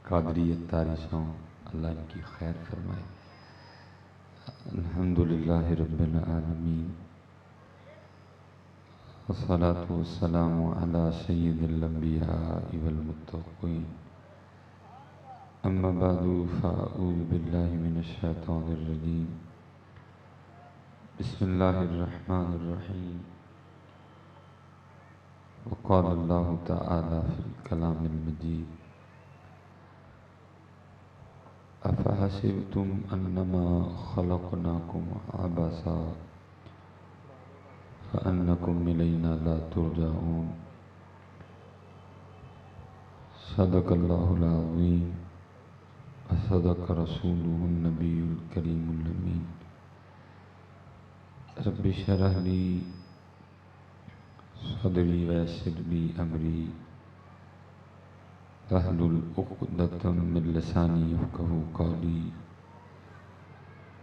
قادریت تاریخوں اللہ ان کی خیر فرمائے۔ الحمدللہ رب العالمین، والصلاة والسلام علی سید الانبیاء والمتقین، اما بعد فاعوذ باللہ من الشیطان الرجیم، بسم اللہ الرحمن الرحیم۔ وقال اللہ تعالی فی الکلام المجید: افحسبتم انما خلقناکم عبثا فانکم الینا لا ترجعون۔ صدق اللہ العظیم وصدق رسولہ النبی الکریم الامین۔ رب اشرح لی صدری ویسر لی امری واحلل عقدۃ من لسانی یفقہوا قولی۔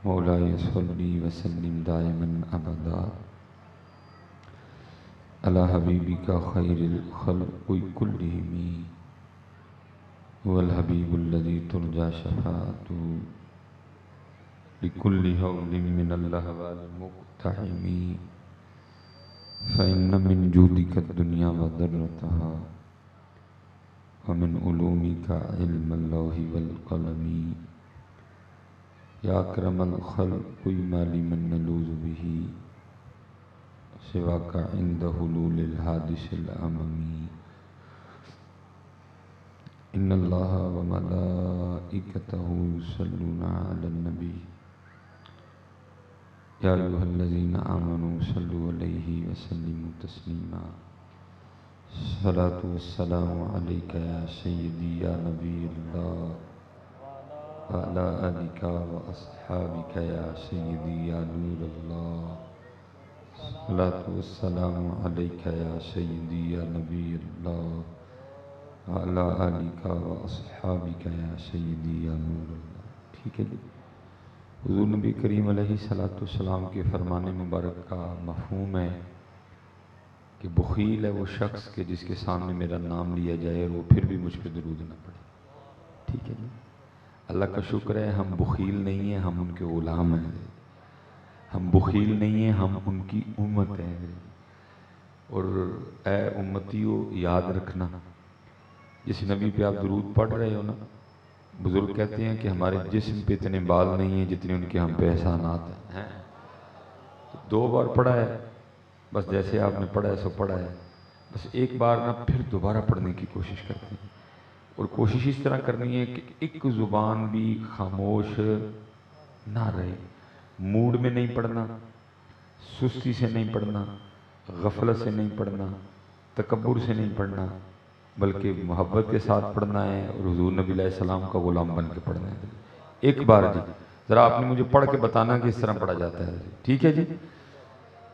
مولاي صلی وسلم دائما ابدا علی حبیبک خیر الخلق کلہم، هو الحبیب الذی ترجى شفاعته لكل هول من اللهو المقتحم، فإن من جودك الدنيا وضرتها ومن علومك علم اللوح والقلم، يا أكرم الخلق ما لمن نلوذ به سواك عند حلول الحادث الأمم، إن الله وملائكته يصلون على النبي يا أيها الذين آمنوا صلوا عليه وسلموا تسليما۔ الصلاة والسلام عليك يا سيدي يا نبي الله وعلى آلك وأصحابك يا سيدي يا نور الله۔ الصلاة والسلام عليك يا سيدي يا نبي الله وعلى آلك وأصحابك يا سيدي يا نور الله۔ ٹھیک ہے جی، حضور نبی کریم علیہ السلام کے فرمان مبارک کا مفہوم ہے کہ بخیل ہے وہ شخص کہ جس کے سامنے میرا نام لیا جائے اور وہ پھر بھی مجھ پہ درود نہ پڑے۔ ٹھیک ہے جی، اللہ کا شکر ہے ہم بخیل نہیں ہیں، ہم ان کے غلام ہیں۔ ہم بخیل نہیں ہیں، ہم ان کی امت ہیں۔ اور اے امتیو، یاد رکھنا جس نبی پہ آپ درود پڑھ رہے ہو نا، بزرگ کہتے ہیں کہ ہمارے جسم پہ اتنے بال نہیں ہیں جتنے ان کے ہم پہ احسانات ہیں۔ دو بار پڑھا ہے، بس جیسے آپ نے پڑھا ہے سو پڑھا ہے، بس ایک بار نہ پھر دوبارہ پڑھنے کی کوشش کرتے ہیں، اور کوشش اس طرح کرنی ہے کہ ایک زبان بھی خاموش نہ رہے۔ موڈ میں نہیں پڑھنا، سستی سے نہیں پڑھنا، غفلت سے نہیں پڑھنا، تکبر سے نہیں پڑھنا، بلکہ محبت کے ساتھ پڑھنا ہے اور حضور نبی علیہ السلام کا غلام بن کے پڑھنا ہے۔ ایک بار جی ذرا آپ نے مجھے پڑھ کے بتانا کہ اس طرح پڑھا جاتا ہے۔ ٹھیک ہے جی،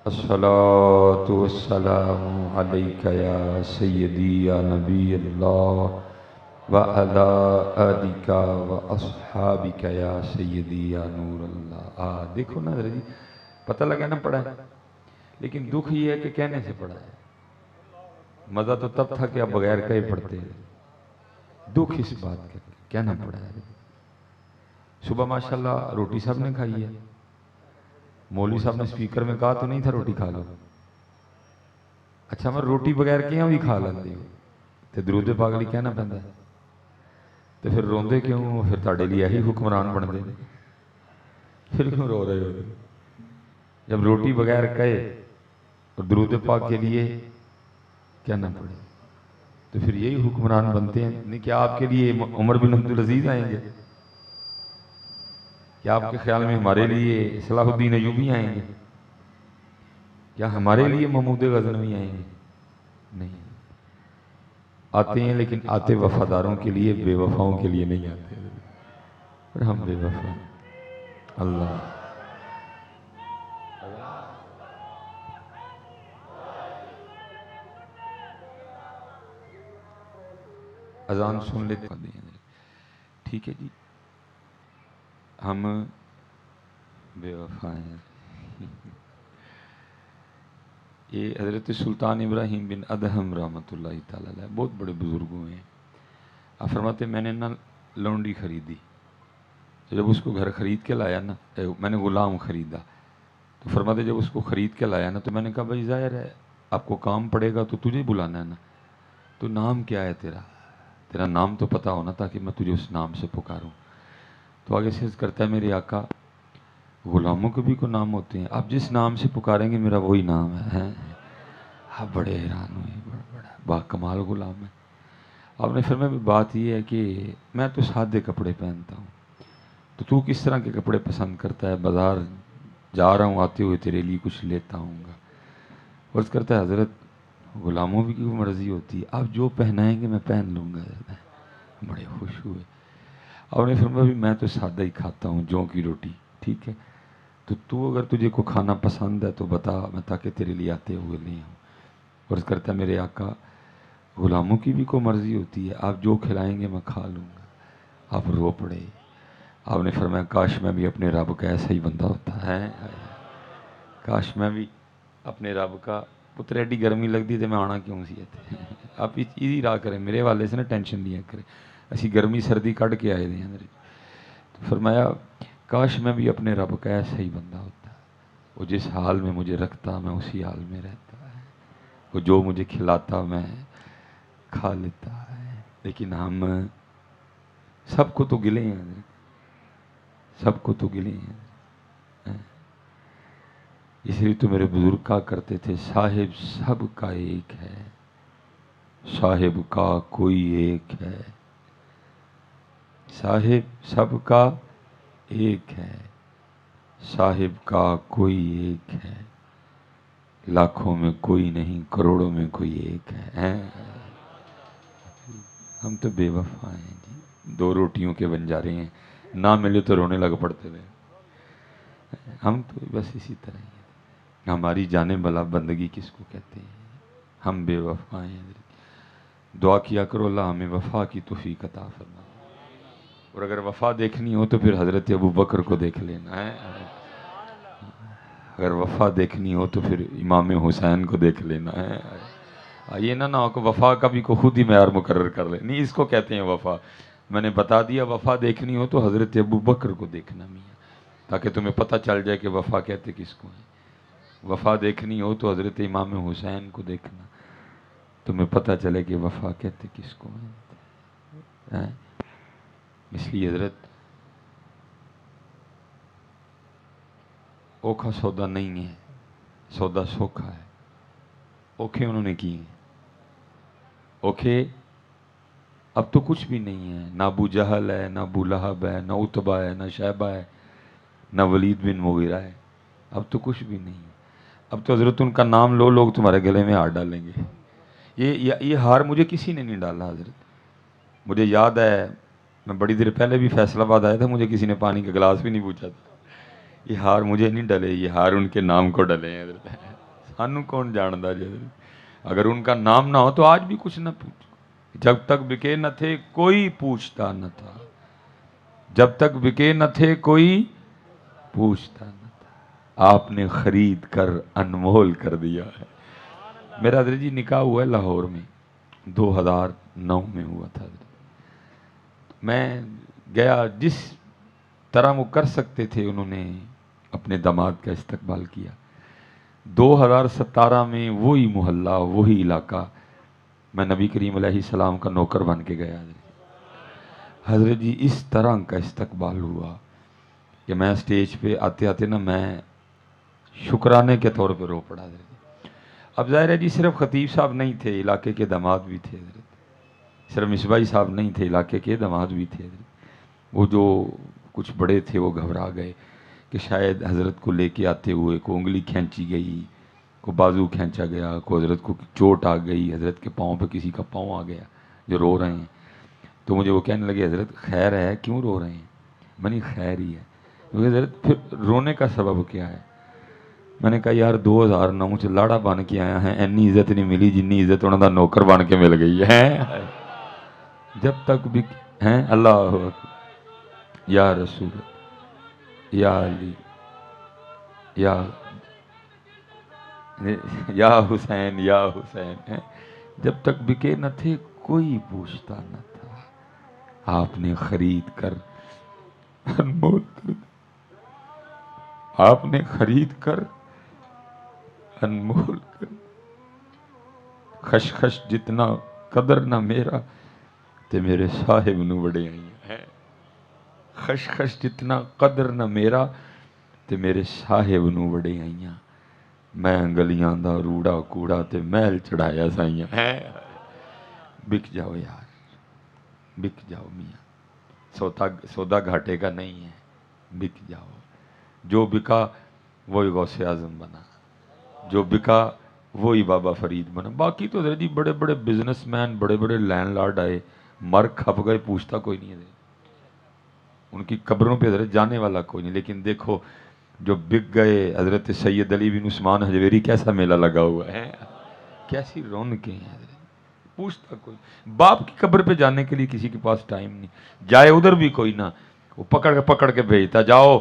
الصلاۃ والسلام علیک یا سیدی یا نبی اللہ وعلی آلک واصحابک یا سیدی یا نور اللہ۔ دیکھو نا ذرا جی، پتہ لگا نا پڑھا ہے، لیکن دکھ یہ ہے کہ کہنے سے پڑھا ہے۔ مزہ تو تب تھا کہ آپ بغیر کہے پڑھتے ہیں، دکھ اس بات کا کہنا پڑا ہے۔ صبح ماشاءاللہ روٹی صاحب نے کھائی ہے، مولوی صاحب نے سپیکر میں کہا تو نہیں تھا روٹی کھا لو؟ اچھا میں روٹی بغیر کیوں بھی کھا لیندے ہو تے درود پاک لئی کہنا پیندا ہے، تے پھر روندے کیوں؟ پھر تہاڈے لیے یہی حکمران بندے، پھر کیوں رو رہے ہو؟ جب روٹی بغیر کہے اور درود پاک کے لیے کہنا پڑے تو پھر یہی حکمران بنتے ہیں۔ نہیں کہ آپ کے لیے عمر بن عبدالعزیز آئیں گے؟ کیا آپ کے خیال میں ہمارے لیے صلاح الدین ایوبی آئیں گے؟ کیا ہمارے لیے محمود غزنوی آئیں گے؟ نہیں، آتے ہیں لیکن آتے وفاداروں کے لیے، بے وفاؤں کے لیے نہیں آتے، اور ہم بے وفا۔ اللہ اذان سن لیتے ہیں۔ ٹھیک ہے جی، ہم بے وفا ہیں۔ یہ حضرت سلطان ابراہیم بن ادہم رحمۃ اللہ تعالیٰ علیہ بہت بڑے بزرگوں ہیں۔ آپ فرماتے ہیں میں نے نہ لونڈی خریدی، تو جب اس کو گھر خرید کے لایا نا، میں نے غلام خریدا، تو فرماتے جب اس کو خرید کے لایا نا تو میں نے کہا بھائی ظاہر ہے آپ کو کام پڑے گا تو تجھے بلانا ہے نا، تو نام کیا ہے تیرا نام تو پتا ہونا تاکہ میں تجھے اس نام سے پکاروں۔ تو آگے سے عرض کرتا ہے میرے آقا غلاموں کے بھی کوئی نام ہوتے ہیں، آپ جس نام سے پکاریں گے میرا وہی نام ہے۔ آپ بڑے حیران ہوئے، بڑا با کمال غلام ہے۔ آپ نے فرمایا بات یہ ہے کہ میں تو سادے کپڑے پہنتا ہوں، تو کس طرح کے کپڑے پسند کرتا ہے؟ بازار جا رہا ہوں، آتے ہوئے تیرے لیے کچھ لیتا ہوں گا۔ عرض کرتا ہے حضرت غلاموں کی مرضی ہوتی ہے، آپ جو پہنائیں گے میں پہن لوں گا۔ بڑے خوش ہوئے۔ آپ نے فرمایا میں تو سادہ ہی کھاتا ہوں، جوں کی روٹی، ٹھیک ہے تو اگر تجھے کو کھانا پسند ہے تو بتا، میں تاکہ تیرے لیے آتے ہوئے لے آؤں۔ عرض کرتا ہے میرے آقا غلاموں کی بھی کوئی مرضی ہوتی ہے، آپ جو کھلائیں گے میں کھا لوں گا۔ آپ رو پڑے۔ آپ نے فرمایا کاش میں بھی اپنے رب کا ایسا ہی بندہ ہوتا ہے، کاش میں بھی اپنے رب کا پتر ایڈی گرمی لگتی تو میں آنا کیوں سی ہے۔ آپ ایزی راہ کریں، میرے والے سے نا ٹینشن لیا کریں، اسی گرمی سردی کٹ کے آئے ہیں۔ تو فرمایا کاش میں بھی اپنے رب کا ایسا ہی بندہ ہوتا، وہ جس حال میں مجھے رکھتا میں اسی حال میں رہتا ہے، وہ جو مجھے کھلاتا میں کھا لیتا ہے۔ لیکن ہم سب کو تو گلے ہیں، سب کو تو گلے ہیں۔ اس لیے تو میرے بزرگ کہا کرتے تھے صاحب سب کا ایک ہے، صاحب کا کوئی ایک ہے، صاحب سب کا ایک ہے، صاحب کا کوئی ایک ہے، لاکھوں میں کوئی نہیں، کروڑوں میں کوئی ایک ہے۔ ہم تو بے وفا ہیں جی، دو روٹیوں کے بنجارے ہیں، نہ ملے تو رونے لگ پڑتے ہوئے۔ ہم تو بس اسی طرح ہی ہیں، ہماری جانے بلا بندگی کس کو کہتے ہیں؟ ہم بے وفا ہیں۔ دعا کیا کرو اللہ ہمیں وفا کی توفیق عطا فرما، اور اگر وفا دیکھنی ہو تو پھر حضرت ابو بکر کو دیکھ لینا ہے، اگر وفا دیکھنی ہو تو پھر امام حسین کو دیکھ لینا ہے۔ یہ نہ ہو کہ وفا کا بھی کو خود ہی معیار مقرر کر لے، نہیں اس کو کہتے ہیں وفا۔ میں نے بتا دیا وفا دیکھنی ہو تو حضرت ابو بکر کو دیکھنا میاں، تاکہ تمہیں پتہ چل جائے کہ وفا کہتے کس کو ہیں۔ وفا دیکھنی ہو تو حضرت امام حسین کو دیکھنا، تمہیں پتہ چلے کہ وفا کہتے کس کو ہیں۔ اس لیے حضرت اوکھا سودا نہیں ہے، سودا سوکھا ہے۔ اوکھے انہوں نے کیے ہیں، اوکھے اب تو کچھ بھی نہیں ہے، نہ ابو جہل ہے، نہ ابو لہب ہے، نہ عتبہ ہے، نہ شیبہ ہے، نہ ولید بن مغیرہ ہے، اب تو کچھ بھی نہیں ہے۔ اب تو حضرت ان کا نام لو لوگ تمہارے گلے میں ہار ڈالیں گے۔ یہ ہار مجھے کسی نے نہیں ڈالا حضرت، مجھے یاد ہے میں بڑی دیر پہلے بھی فیصل آباد آیا تھا، مجھے کسی نے پانی کا گلاس بھی نہیں پوچھا تھا۔ یہ ہار مجھے نہیں ڈلے، یہ ہار ان کے نام کو ڈلے ہیں حضرت۔ سانو کون جاندا جی حضرت، اگر ان کا نام نہ ہو تو آج بھی کچھ نہ پوچھ، جب تک بکے نہ تھے کوئی پوچھتا نہ تھا، جب تک بکے نہ تھے کوئی پوچھتا نہ تھا، آپ نے خرید کر انمول کر دیا ہے۔ میرا حضرت جی نکاح ہوا ہے لاہور میں، 2009 میں ہوا تھا۔ میں گیا، جس طرح وہ کر سکتے تھے انہوں نے اپنے داماد کا استقبال کیا۔ 2017 میں وہی محلہ وہی علاقہ میں نبی کریم علیہ السلام کا نوکر بن کے گیا۔ حضرت جی اس طرح کا استقبال ہوا کہ میں اسٹیج پہ آتے آتے نا میں شکرانے کے طور پہ رو پڑا حضرت جی۔ اب ظاہر ہے جی صرف خطیب صاحب نہیں تھے، علاقے کے داماد بھی تھے حضرت، صرف مصباحی صاحب نہیں تھے، علاقے کے داماد بھی تھے حضرت۔ وہ جو کچھ بڑے تھے وہ گھبرا گئے کہ شاید حضرت کو لے کے آتے ہوئے کو انگلی کھینچی گئی، کو بازو کھینچا گیا، کو حضرت کو چوٹ آ گئی، حضرت کے پاؤں پہ کسی کا پاؤں آ گیا جو رو رہے ہیں۔ تو مجھے وہ کہنے لگے حضرت خیر ہے کیوں رو رہے ہیں؟ میں نے خیر ہی ہے۔ کیونکہ حضرت پھر رونے کا سبب کیا ہے؟ میں نے کہا یار 2009 ਚ لاڑا بن کے آیا ہے، اینی عزت نہیں ملی جنی عزت انہوں دا نوکر بن کے مل گئی ہے۔ جب تک بھی ہیں اللہ یا رسول یا علی یا حسین یا حسین، جب تک بکے نہ تھے کوئی پوچھتا نہ تھا، آپ نے خرید کر انمول کر آپ نے خرید کر انمول کر خش جتنا قدر نہ میرا تے میرے صاحب نو بڑے آئی خش جتنا قدر نہ میرا تے میرے صاحب نو بڑے آئیاں میں گلیاں دا روڑا کوڑا تے محل چڑھایا سائیاں بک جاؤ یار بک جاؤ میاں سودا گھاٹے کا نہیں ہے بک جاؤ جو بکا وہی غوث اعظم بنا جو بکا وہی بابا فرید بنا باقی تو جی بڑے بڑے بزنس مین بڑے بڑے لینڈ لارڈ آئے مر کھپ گئے پوچھتا کوئی نہیں ہے ان کی قبروں پہ حضرت جانے والا کوئی نہیں لیکن دیکھو جو بک گئے حضرت سید علی بن عثمان حجویری کیسا میلہ لگا ہوا ہے کیسی رونقیں ہیں حضرت پوچھتا کوئی باپ کی قبر پہ جانے کے لیے کسی کے پاس ٹائم نہیں جائے ادھر بھی کوئی نہ وہ پکڑ کے بھیجتا جاؤ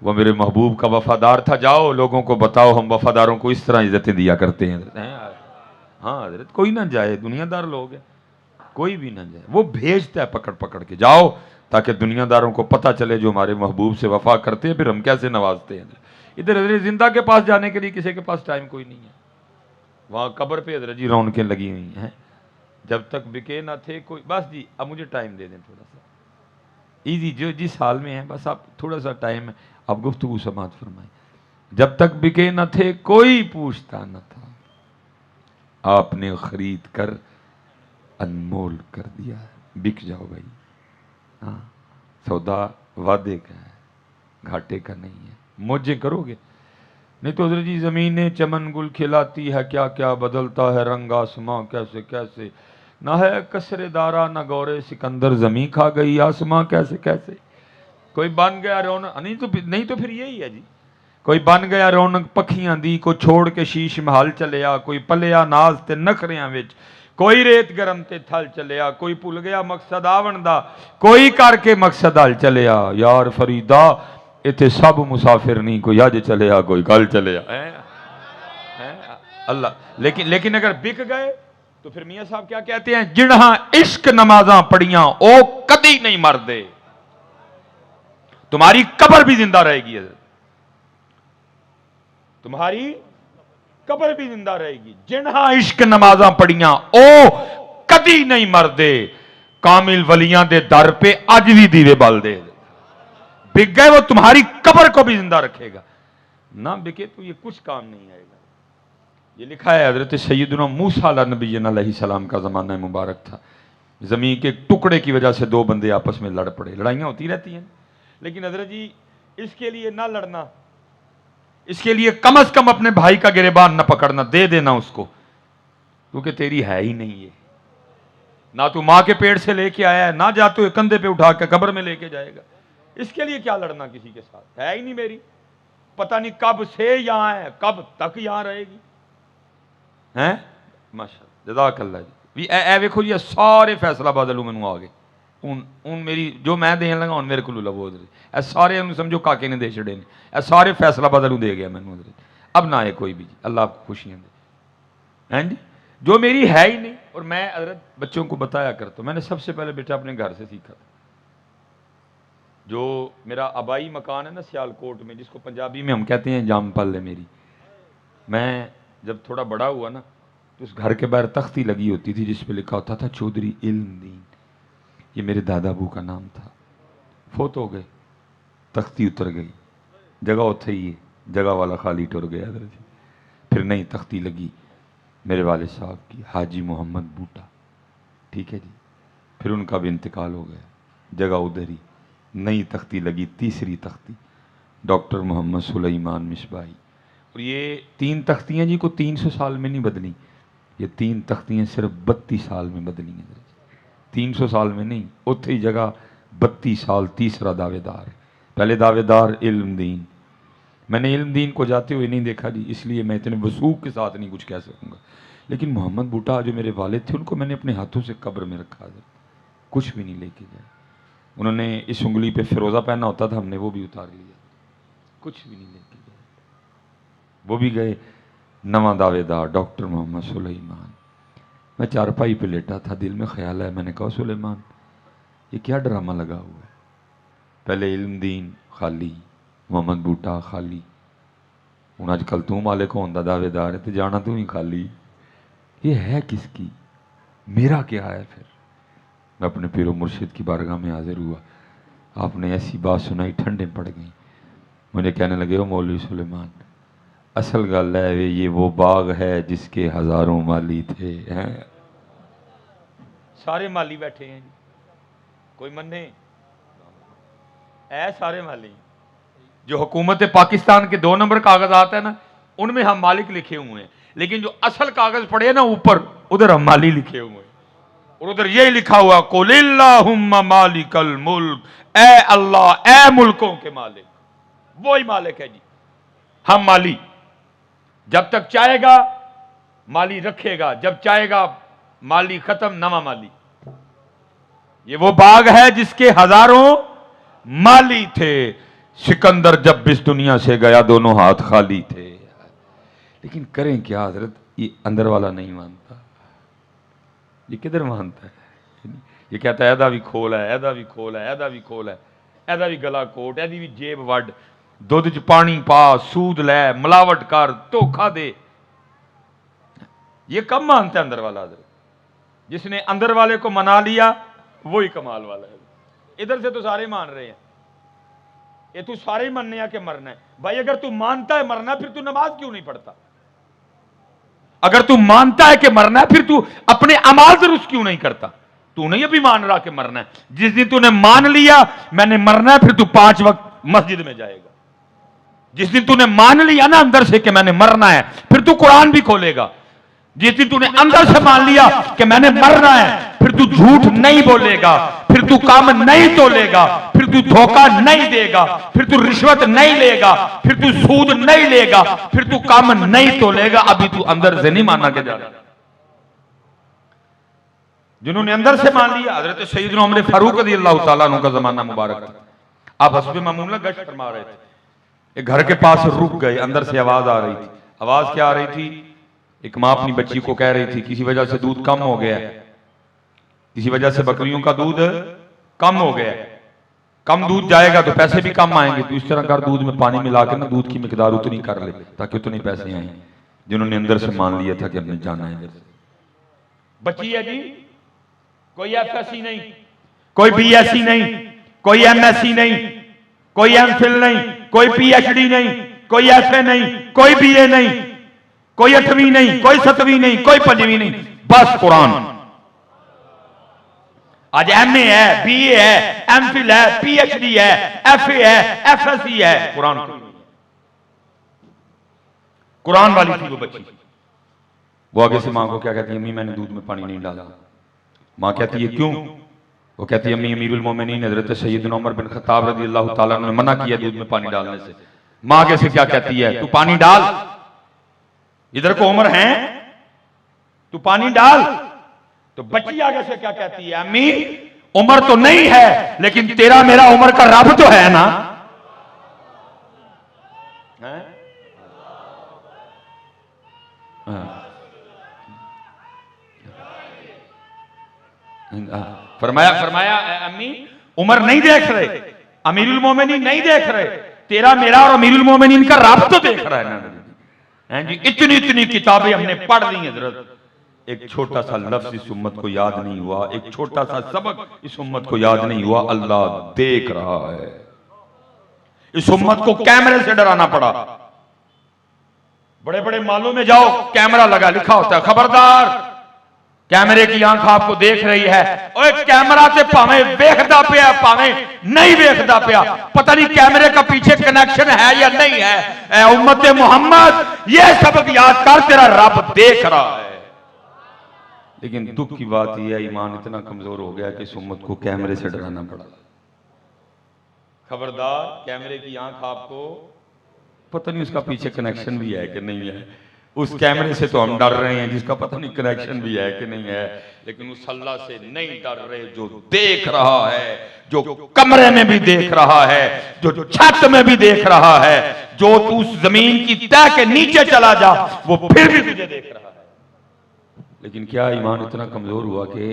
وہ میرے محبوب کا وفادار تھا جاؤ لوگوں کو بتاؤ ہم وفاداروں کو اس طرح عزتیں دیا کرتے ہیں حضرت ہاں حضرت کوئی نہ جائے دنیا دار لوگ ہیں کوئی بھی نہ جائے وہ بھیجتا ہے پکڑ کے جاؤ تاکہ دنیا داروں کو پتہ چلے جو ہمارے محبوب سے وفا کرتے ہیں پھر ہم کیسے نوازتے ہیں ادھر حضرت زندہ کے پاس جانے کے لیے کسی کے پاس ٹائم کوئی نہیں ہے وہاں قبر پہ حضرت جی رونقیں لگی ہوئی ہیں جب تک بکے نہ تھے کوئی بس جی اب مجھے ٹائم دے دیں تھوڑا سا ایزی جو جس حال میں ہے بس آپ تھوڑا سا ٹائم ہے آپ گفتگو سماعت فرمائیں جب تک بکے نہ تھے کوئی پوچھتا نہ تھا آپ نے خرید کر انمول کر دیا بک جاؤ بھائی ہاں سودا وعدے کا ہے گھاٹے کا نہیں ہے موجیں کرو گے نہیں تو حضرت جی زمینیں چمن گل کھلاتی ہے کیا کیا بدلتا ہے رنگ آسماں کیسے کیسے نہ ہے کسرے دارا نہ گورے سکندر زمیں کھا گئی آسماں کیسے کیسے کوئی بن گیا رونق نہیں تو پھر یہی ہے جی کوئی بن گیا رونق پکھیاں دی کو چھوڑ کے شیش محل چلیا کوئی پلیا ناز تے نخریاں وچ کوئی ریت گرم تے تھل چلیا کوئی بھول گیا مقصد آون دا کوئی کر کے مقصد حل چلیا یار فریدا ایتھے سب مسافر نہیں کوئی اج چلیا کوئی کل چلیا اللہ لیکن اگر بک گئے تو پھر میاں صاحب کیا کہتے ہیں جنہاں عشق نمازاں پڑھیاں او کدی نہیں مردے تمہاری قبر بھی زندہ رہے گی حضرت تمہاری قبر بھی زندہ رہے گی جنہاں عشق نمازاں پڑھیاں او کدی نہیں مردے کامل ولیاں دے در پہ اج بھی دیوے بال دے بک گئے وہ تمہاری قبر کو بھی زندہ رکھے گا نہ بکے تو یہ کچھ کام نہیں آئے گا یہ لکھا ہے حضرت سیدنا موسیٰ علیہ نبی علیہ السلام کا زمانہ مبارک تھا زمین کے ٹکڑے کی وجہ سے دو بندے آپس میں لڑ پڑے لڑائیاں ہوتی رہتی ہیں لیکن حضرت جی اس کے لیے نہ لڑنا اس کے لیے کم از کم اپنے بھائی کا گریبان نہ پکڑنا دے دینا اس کو کیونکہ تیری ہے ہی نہیں یہ نہ تو ماں کے پیٹ سے لے کے آیا ہے نہ جا تو کندھے پہ اٹھا کے قبر میں لے کے جائے گا اس کے لیے کیا لڑنا کسی کے ساتھ ہے ہی نہیں میری پتہ نہیں کب سے یہاں ہے کب تک یہاں رہے گی ہیں ماشاءاللہ جزاک اللہ جی اے ویکھو جی سارے فیصلہ باد لو مینوں آ گئے ان میری جو میں دین لگا ہن میرے کولو لو اے سارے انہوں سمجھو کاکے نے دے چھڑے نے اے سارے فیصلہ بدلوں دے گیا مینوں اب نہ آئے کوئی بھی جی اللہ آپ کو خوشیاں دے ہیں جی جو میری ہے ہی نہیں اور میں حضرت بچوں کو بتایا کرتا ہوں میں نے سب سے پہلے بیٹا اپنے گھر سے سیکھا تھا جو میرا آبائی مکان ہے نا سیالکوٹ میں جس کو پنجابی میں ہم کہتے ہیں جام پل ہے میری میں جب تھوڑا بڑا ہوا نا تو اس گھر کے باہر تختی لگی ہوتی تھی جس پہ لکھا ہوتا تھا چودھری علم دین یہ میرے دادا ابو کا نام تھا فوت ہو گئے تختی اتر گئی جگہ اتھے ہی ہے جگہ والا خالی ٹر گیا پھر نئی تختی لگی میرے والد صاحب کی حاجی محمد بوٹا ٹھیک ہے جی پھر ان کا بھی انتقال ہو گیا جگہ ادھر ہی نئی تختی لگی تیسری تختی ڈاکٹر محمد سلیمان مصباحی اور یہ 3 تختیاں جی کو 300 سال میں نہیں بدلی یہ 3 تختیاں صرف 32 سال میں بدلی ہیں 300 سال میں نہیں اتھے ہی جگہ 32 سال تیسرا دعوے دار پہلے دعوے دار علم دین میں نے علم دین کو جاتے ہوئے نہیں دیکھا جی اس لیے میں اتنے وثوق کے ساتھ نہیں کچھ کہہ سکوں گا لیکن محمد بوٹا جو میرے والد تھے ان کو میں نے اپنے ہاتھوں سے قبر میں رکھا کچھ بھی نہیں لے کے گئے انہوں نے اس انگلی پہ فیروزہ پہنا ہوتا تھا ہم نے وہ بھی اتار لیا کچھ بھی نہیں لے کے گئے وہ بھی گئے نواں دعوے دار ڈاکٹر محمد سلیمان میں چارپائی پہ لیٹا تھا دل میں خیال ہے میں نے کہا سلیمان یہ کیا ڈرامہ لگا ہوا ہے؟ پہلے علم دین خالی، محمد بوٹا خالی، ہوں اج کل تو مالک ہون دا دعوے دار ہے تو جانا تو ہی خالی۔ یہ ہے کس کی؟ میرا کیا ہے؟ پھر میں اپنے پیر و مرشد کی بارگاہ میں حاضر ہوا، آپ نے ایسی بات سنائی ٹھنڈے پڑ گئیں۔ مجھے کہنے لگے او مولوی سلیمان، اصل گل ہے یہ وہ باغ ہے جس کے ہزاروں مالی تھے۔ سارے مالی بیٹھے ہیں، کوئی مننے اے سارے مالی۔ جو حکومت پاکستان کے 2 نمبر کاغذات ہیں نا، ان میں ہم مالک لکھے ہوئے ہیں، لیکن جو اصل کاغذ پڑے ہیں نا اوپر، ادھر ہم مالی لکھے ہوئے ہیں، اور ادھر یہ لکھا ہوا قُلِ اللَّهُمَّ مَالِكَ الْمُلْكِ، اے اللہ اے ملکوں کے مالک، وہی مالک ہے جی۔ ہم مالی، جب تک چاہے گا مالی رکھے گا، جب چاہے گا مالی ختم، نواں مالی۔ یہ وہ باغ ہے جس کے ہزاروں مالی تھے، سکندر جب اس دنیا سے گیا دونوں ہاتھ خالی تھے۔ لیکن کریں کیا حضرت، یہ اندر والا نہیں مانتا، یہ کدھر مانتا ہے؟ یہ کہتا ہے ایدا بھی کھول ہے، ایدا بھی کھول ہے، ایدا بھی کھول ہے، ایدا بھی گلا کوٹ، ایدی بھی جیب وڈ، دودھ چ پانی پا، سود لے، ملاوٹ کر، دھوکھا دے۔ یہ کم مانتا ہے اندر والا حضرت؟ جس نے اندر والے کو منا لیا وہی کمال والا ہے۔ ادھر سے تو سارے مان رہے ہیں، یہ تو سارے ہی مننے کہ مرنا ہے۔ بھائی اگر تو مانتا ہے مرنا ہے پھر تو نماز کیوں نہیں پڑھتا؟ اگر تو مانتا ہے کہ مرنا ہے پھر تو اپنے اعمال درست کیوں نہیں کرتا؟ تو نہیں ابھی مان رہا کہ مرنا ہے، جس دن تو نے مان لیا میں نے مرنا ہے پھر تو 5 وقت مسجد میں جائے گا۔ جس دن تو نے مان لیا نا اندر سے کہ میں نے مرنا ہے پھر تو قرآن بھی کھولے گا۔ جس دن تو نے اندر سے مان لیا کہ میں نے مرنا ہے پھر تو جھوٹ نہیں بولے گا، پھر تو کام نہیں تولے گا، پھر تو دھوکہ نہیں دے گا، پھر تو رشوت نہیں لے گا، پھر تو سود نہیں لے گا، پھر تو کام نہیں تولے گا۔ ابھی تو اندر سے نہیں مانا کے جا رہا۔ جنہوں نے اندر سے مان لیا، حضرت سیدنا عمر فاروق رضی اللہ تعالیٰ عنہ کا زمانہ مبارک تھا، آپ حسب معمولہ گشت فرما رہے تھے، ایک گھر کے پاس رک گئے، اندر سے آواز آ رہی تھی۔ آواز کیا آ رہی تھی؟ ایک ماں اپنی بچی کو کہہ رہی تھی کسی وجہ سے دودھ کم ہو گیا ہے، کسی وجہ سے بکریوں کا دودھ کم ہو گیا ہے، کم دودھ جائے گا تو پیسے بھی کم آئیں گے، تو اس طرح کر دودھ میں پانی ملا کے نا دودھ کی مقدار اتنی کر لے تاکہ اتنے پیسے آئیں۔ جنہوں نے اندر سے مان لیا تھا کہ ہم نے جانا ہے۔ بچی ہے جی، کوئی ایف ایس سی نہیں، کوئی بی ایس سی نہیں، کوئی ایم ایس سی نہیں، کوئی ایم فل نہیں، کوئی پی ایچ ڈی نہیں، کوئی ایف اے نہیں، کوئی بی اے نہیں، کوئی 8ویں نہیں، کوئی 7ویں نہیں، کوئی 5ویں نہیں، بس قرآن۔ آج ایم اے ہے، بی اے ہے، ایم فل ہے، پی ایچ ڈی ہے، ایف اے ہے، ایف ایس سی ہے، قرآن قرآن والی تھی وہ بچی۔ وہ آگے سے ماں کو کیا کہتی ہے؟ امی میں نے دودھ میں پانی نہیں ڈالا۔ ماں کہتی ہے کیوں؟ وہ کہتی ہے امی امیر المومنین حضرت سیدنا عمر بن خطاب رضی اللہ تعالیٰ نے منع کیا دودھ میں پانی ڈالنے سے۔ ماں آگے سے کیا کہتی ہے؟ تو پانی ڈال، ادھر کو عمر ہیں، تو پانی ڈال۔ تو بچی آگے سے کیا کہتی ہے؟ امی عمر تو نہیں ہے لیکن تیرا میرا عمر کا رب تو ہے نا۔ فرمایا امی عمر نہیں دیکھ رہے، امیر المومنین نہیں دیکھ رہے، تیرا میرا اور امیر المومنین کا رب تو دیکھ رہا ہے نا جی۔ اتنی کتابیں ہم نے پڑھ لی ہیں حضرت، ایک چھوٹا سا لفظ اس امت کو یاد نہیں ہوا، ایک چھوٹا سا سبق اس امت کو یاد نہیں ہوا۔ اللہ دیکھ رہا ہے۔ اس امت کو کیمرے سے ڈرانا پڑا۔ بڑے بڑے مالوں میں جاؤ کیمرہ لگا، لکھا ہوتا ہے خبردار کیمرے کی آنکھ آپ کو دیکھ رہی ہے، اوہ کیمرہ سے پاویں ویکھدا پیا پاویں نہیں ویکھدا پیا، پتہ نہیں کیمرے کا پیچھے کنیکشن ہے یا نہیں ہے۔ اے امت محمد یہ سبق یاد کر، تیرا رب دیکھ رہا ہے۔ لیکن دکھ کی بات یہ ہے ایمان اتنا کمزور ہو گیا کہ اس امت کو کیمرے سے ڈرانا پڑا۔ خبردار کیمرے کی آنکھ آپ کو پتہ نہیں اس کا پیچھے کنیکشن بھی ہے کہ نہیں ہے، اس کیمرے سے تو ہم ڈر رہے ہیں جس کا پتہ نہیں کنیکشن بھی ہے کہ نہیں ہے، لیکن اس اللہ سے نہیں ڈر رہے جو دیکھ رہا ہے، جو کمرے میں بھی دیکھ رہا ہے، جو چھت میں بھی دیکھ رہا ہے، جو تو اس زمین کی تہ کے نیچے چلا جا وہ پھر بھی تجھے دیکھ رہا ہے۔ لیکن کیا ایمان اتنا کمزور ہوا کہ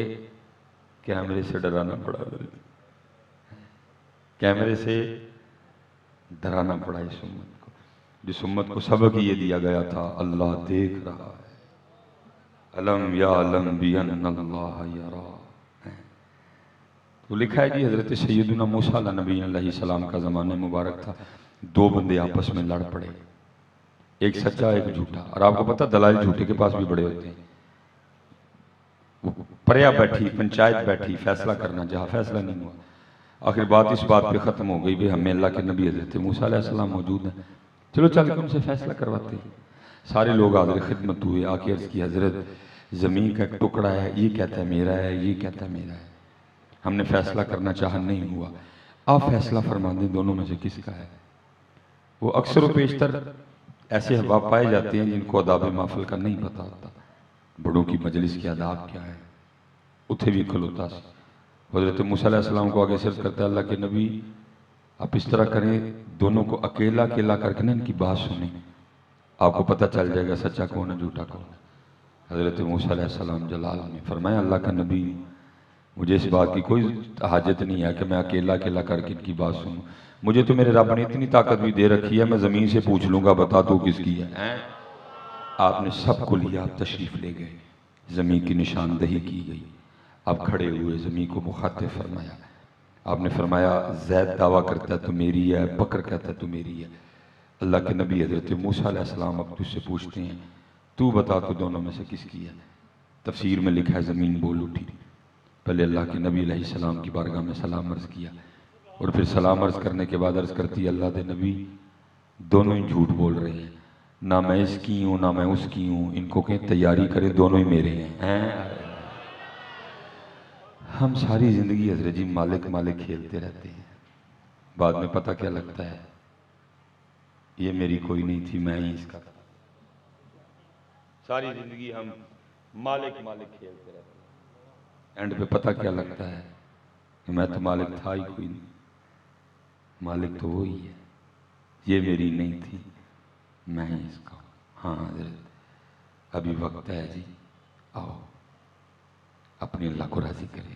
کیمرے سے ڈرانا پڑا؟ کیمرے سے ڈرانا پڑا اس امت کو، جس امت کو سبق یہ دیا گیا تھا اللہ دیکھ رہا ہے، علم یعلم بان اللہ یرا۔ تو لکھا ہے جی حضرت سیدنا موسیٰ علیہ نبی علیہ السلام کا زمانہ مبارک تھا، دو بندے آپس میں لڑ پڑے، ایک سچا ایک جھوٹا، اور آپ کو پتہ دلائل جھوٹے کے پاس بھی بڑے ہوتے ہیں۔ پریا بیٹھی، پنچایت بیٹھی، فیصلہ کرنا جہاں فیصلہ نہیں ہوا، آخر بات اس بات پہ ختم ہو گئی بھی ہمیں اللہ کے نبی حضرت موسیٰ علیہ السلام موجود ہیں، چلو چل کے ان سے فیصلہ کرواتے ہیں۔ سارے لوگ حاضر خدمت ہوئے، آ کے عرض کی حضرت زمین کا ایک ٹکڑا ہے، یہ کہتا ہے میرا ہے، یہ کہتا ہے میرا ہے، ہم نے فیصلہ کرنا چاہا نہیں ہوا، آپ فیصلہ فرما دیں دونوں میں سے کس کا ہے۔ وہ اکثر و بیشتر ایسے احباب پائے جاتے ہیں جن کو آداب محفل کا نہیں پتا ہوتا، بڑوں کی مجلس کے آداب کیا ہے، اتھے بھی کھلوتا سی۔ حضرت موسیٰ علیہ السلام کو آگے صرف کرتا ہے اللہ کے نبی آپ اس طرح کریں دونوں کو اکیلا اکیلا کر کے ان کی بات سنیں، آپ کو پتہ چل جائے گا سچا کون ہے جھوٹا کون ہے۔ حضرت موسیٰ علیہ السلام جلال میں فرمایا اللہ کا نبی مجھے اس بات کی کوئی حاجت نہیں ہے کہ میں اکیلا اکیلا کر کے ان کی بات سنوں، مجھے تو میرے رب نے اتنی طاقت بھی دے رکھی ہے میں زمین سے پوچھ لوں گا بتا تو کس کی ہے۔ آپ نے سب کو لیا، آپ تشریف لے گئے، زمین کی نشاندہی کی گئی، آپ کھڑے ہوئے زمین کو مخاطب فرمایا، آپ نے فرمایا زید دعویٰ کرتا ہے تو میری ہے، بکر کہتا ہے تو میری ہے۔ اللہ کے نبی حضرت موسیٰ علیہ السلام اب تجھ سے پوچھتے ہیں تو بتا تو دونوں میں سے کس کی ہے۔ تفسیر میں لکھا ہے زمین بول اٹھی، پہلے اللہ کے نبی علیہ السلام کی بارگاہ میں سلام عرض کیا، اور پھر سلام عرض کرنے کے بعد عرض کرتی اللہ دے نبی دونوں ہی جھوٹ بول رہے ہیں، نہ میں اس کی ہوں نہ میں اس کی ہوں، ان کو کہیں تیاری کریں دونوں ہی میرے ہیں۔ ہم ساری زندگی حضرت جی مالک مالک کھیلتے رہتے ہیں، بعد میں پتہ کیا لگتا ہے یہ میری کوئی نہیں تھی میں ہی اس کا تھا۔ ساری زندگی ہم مالک مالک کھیلتے رہتے ہیں، اینڈ پہ پتہ کیا لگتا ہے کہ میں تو مالک تھا ہی کوئی نہیں، مالک تو وہی ہے، یہ میری نہیں تھی میں ہی اس کا ہوں۔ ہاں حضرت ابھی وقت ہے جی، آؤ اپنے اللہ کو راضی کریں،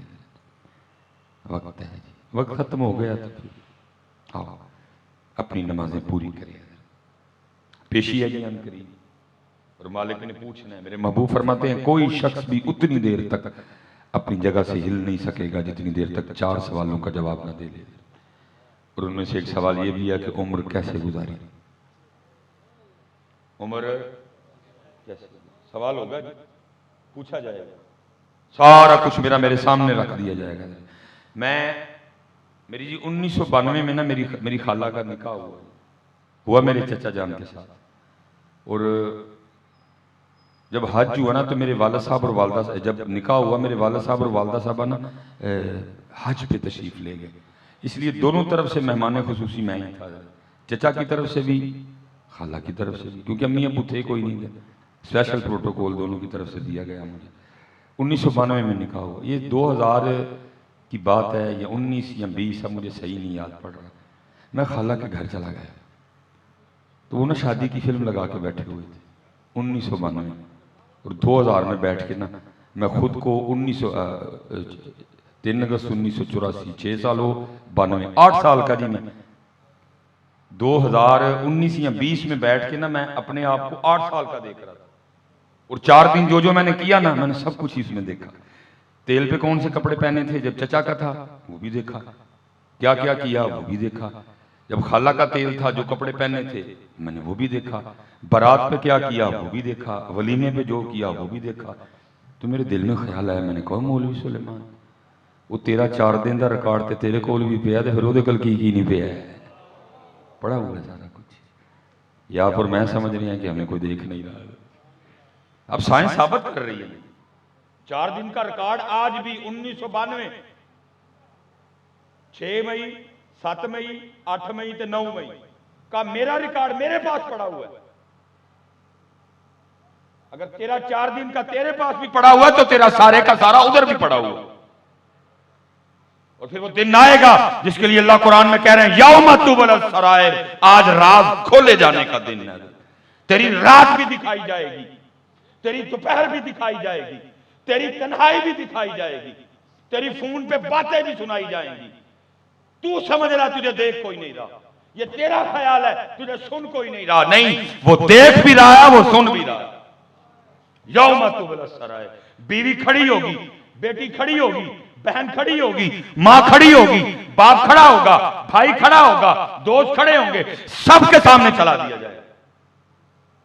وقت ہے جی، وقت ختم ہو گیا تو پھر آؤ اپنی نمازیں پوری کریں، پیشی ہے جی ان کریم، اور مالک نے پوچھنا ہے۔ میرے محبوب فرماتے ہیں کوئی شخص بھی اتنی دیر تک اپنی جگہ سے ہل نہیں سکے گا جتنی دیر تک 4 سوالوں کا جواب نہ دے لے، اور ان میں سے ایک سوال یہ بھی ہے کہ عمر کیسے گزاری، عمر کیسے، سوال ہوگا جی، پوچھا جائے گا، سارا کچھ میرے سامنے رکھ دیا جائے گا۔ میری جی 1992 میں نا میری خالہ کا نکاح ہوا میرے چچا جان کے ساتھ، اور جب حج ہوا نا تو میرے والد صاحب اور والدہ صاحب، جب نکاح ہوا میرے والد صاحب اور والدہ صاحبہ نا حج پہ تشریف لے گئے، اس لیے دونوں طرف سے مہمان خصوصی میں ہی تھا، چچا کی طرف سے بھی خالہ کی طرف سے بھی، کیونکہ امی ابو تھے کوئی نہیں تھے، اسپیشل پروٹوکول دونوں کی طرف سے دیا گیا مجھے۔ 1992 میں نکاح ہوا، یہ 2000 کی بات ہے یا 19 یا 20، اب مجھے صحیح نہیں یاد پڑ رہا، میں خالہ کے گھر چلا گیا تو وہ نا شادی کی فلم لگا کے بیٹھے ہوئے تھے 1992، اور 2000 میں بیٹھ کے نا میں خود کو 3 اگست 1984، 6 سال ہو 92، 8 سال کا جی میں 2019 یا 20 میں بیٹھ کے نا میں اپنے آپ کو 8 سال کا دیکھ رہا تھا، اور 4 دن جو میں نے کیا نا میں نے سب کچھ اس میں دیکھا، تیل پہ کون سے کپڑے پہنے تھے جب چچا کا تھا وہ بھی دیکھا، کیا کیا کیا وہ بھی دیکھا، جب خالہ کا تیل تھا جو کپڑے پہنے تھے میں نے وہ بھی دیکھا، بارات پہ کیا کیا وہ بھی دیکھا، ولیمے پہ جو کیا وہ بھی دیکھا۔ تو میرے دل میں خیال آیا، میں نے کہا مولوی سلیمان وہ تیرا 4 دن دا ریکارڈ تے تیرے کول بھی پیا تے پھر وہ کل کی نہیں پیا ہے، پڑا ہوا ہے سارا کچھ، یا پھر میں سمجھ رہی ہیں کہ ہمیں کوئی دیکھ نہیں رہا۔ اب سائنس ثابت کر رہی ہے 4 دن کا ریکارڈ آج بھی 1992، 6 مئی 7 مئی 8 مئی تے 9 مئی کا میرا ریکارڈ میرے پاس پڑا ہوا ہے۔ اگر تیرا 4 دن کا تیرے پاس بھی پڑا ہوا ہے تو تیرا سارے کا سارا ادھر بھی پڑا ہوا ہے، اور پھر وہ دن آئے گا جس کے لیے اللہ قرآن میں کہہ رہے ہیں یوم تبلی السرائر، آج راز کھولے جانے کا دن ہے، تیری رات بھی دکھائی جائے گی، تیری دوپہر بھی دکھائی جائے گی، تیری تنہائی بھی دکھائی جائے گی، تیری فون پہ باتیں بھی سنائی جائیں گی، تو سمجھ رہا تجھے دیکھ کوئی نہیں رہا، یہ تیرا خیال ہے تجھے سن کوئی نہیں رہا، نہیں وہ دیکھ بھی رہا ہے، وہ سن بھی رہا ہے۔ یوم تبلی السرائر، بیوی کھڑی ہوگی، بیٹی کھڑی ہوگی، بہن کھڑی ہوگی، ماں کھڑی ہوگی، باپ کھڑا ہوگا، بھائی کھڑا ہوگا، دوست کھڑے ہوں گے، سب کے سامنے چلا دیا جائے۔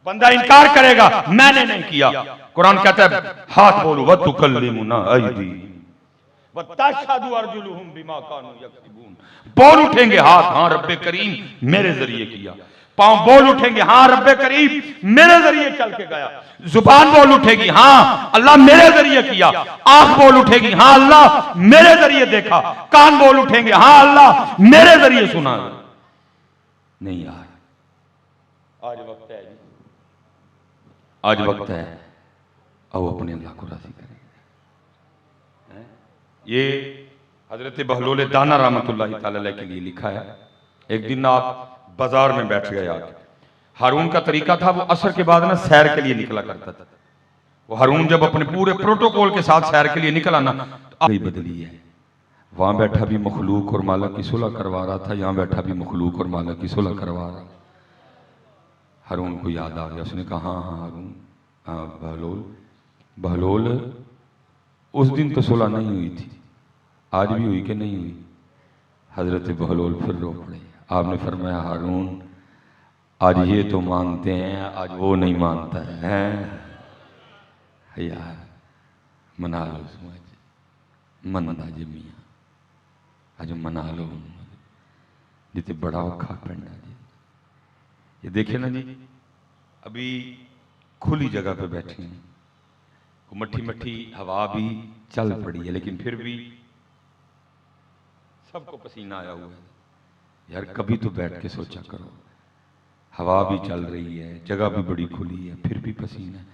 بندہ انکار کرے گا میں نے نہیں کیا، قرآن کہتا ہے ہاتھ بولو وَتُكَلِّمُنَا أَيْدِيهِمْ وَتَشْهَدُ أَرْجُلُهُمْ بِمَا كَانُوا يَكْسِبُونَ، بول اٹھیں گے ہاتھ، ہاں رب کریم میرے ذریعے کیا، پاؤں بول اٹھیں گے ہاں رب کریم میرے ذریعے چل کے گیا، زبان بول اٹھے گی ہاں اللہ میرے ذریعے کیا، آنکھ بول اٹھے گی ہاں اللہ میرے ذریعے دیکھا، کان بول اٹھیں گے ہاں اللہ میرے ذریعے سنا۔ نہیں یار، آج وقت ہے، آج وقت ہے، او اپنے اللہ کو راضی کریں۔ یہ حضرت بہلول دانہ رحمت اللہ تعالی علیہ کے لیے لکھا ہے۔ ایک دن آپ بازار میں بیٹھ گئے آگے، ہارون کا طریقہ تھا وہ عصر کے بعد نا سیر کے لیے نکلا کرتا تھا، وہ ہارون جب اپنے پورے پروٹوکول کے ساتھ سیر کے لیے نکلا نا تو آگے بدلی ہے، وہاں بیٹھا بھی مخلوق اور مالک کی صلح کروا رہا تھا، یہاں بیٹھا بھی مخلوق اور مالک کی صلح کروا رہا۔ ہارون کو یاد آ گیا، اس نے کہا ہاں ہاں ہارون، ہاں بہلول اس دن تو صلح نہیں ہوئی تھی، آج بھی ہوئی کہ نہیں ہوئی؟ حضرت بہلول پھر رو پڑے، آپ نے فرمایا ہارون آج یہ تو مانتے ہیں، آج وہ نہیں مانتا ہے، یار منا لو سمجھ مندا جی میاں آج منا لو جیتے بڑا اوکھا پڑنا جی۔ یہ دیکھیں نا جی، ابھی کھلی جگہ پہ بیٹھے ہیں، مٹھی مٹھی ہوا بھی چل پڑی ہے، لیکن پھر بھی سب کو پسینہ آیا ہوا ہے۔ یار کبھی تو بیٹھ کے سوچا کرو، ہوا بھی چل رہی ہے، جگہ بھی بڑی کھلی ہے، پھر بھی پسینہ ہے۔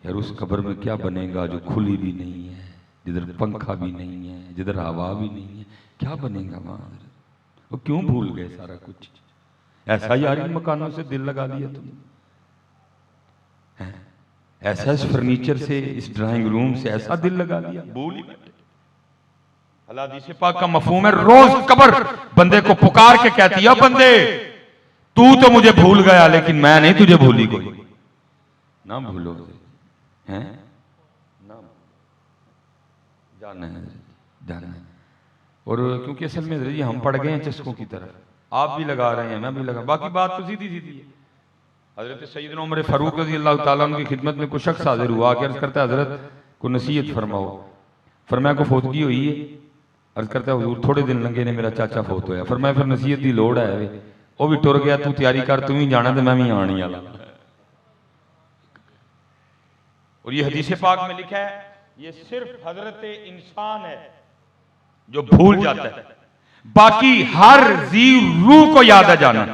یار اس قبر میں کیا بنے گا جو کھلی بھی نہیں ہے، جدھر پنکھا بھی نہیں ہے، جدھر ہوا بھی نہیں ہے، کیا بنے گا وہاں؟ وہ کیوں بھول گئے سارا کچھ؟ ایسا یار ان مکانوں سے دل لگا لیا تم، ایسا اس فرنیچر سے، اس ڈرائنگ روم سے ایسا دل لگا لیا، بھول ہی بیٹھے۔ اللہ حدیث پاک کا مفہوم ہے روز قبر بندے کو پکار کے کہتی ہے بندے تو مجھے بھول گیا لیکن میں نہیں تجھے بھولی کوئی، نہ بھولو ہیں، جانا ہے۔ اور کیونکہ اصل میں حضرت جی ہم پڑ گئے ہیں چسکوں کی طرف، آپ بھی لگا رہے ہیں میں بھی لگا، باقی بات تو سیدھی سیدھی ہے۔ حضرت سیدنا عمر فاروق رضی اللہ تعالیٰ عنہ کی خدمت میں کوئی شخص حاضر ہوا کہ عرض کرتا ہے حضرت کو نصیحت فرماؤ، فرمایا کو فوتگی ہوئی ہے، عرض کرتا ہے حضور تھوڑے دن لنگے نے میرا چاچا فوت ہویا، فرمایا پھر نصیحت دی لوڑ ہے، وہ بھی ٹر گیا تو تیاری کر، تم ہی جانا تو میں بھی آنی والا۔ اور یہ حدیث پاک میں لکھا ہے یہ صرف حضرت انسان ہے جو بھول جاتا ہے، باقی ہر ذی روح کو یاد ہے جانا،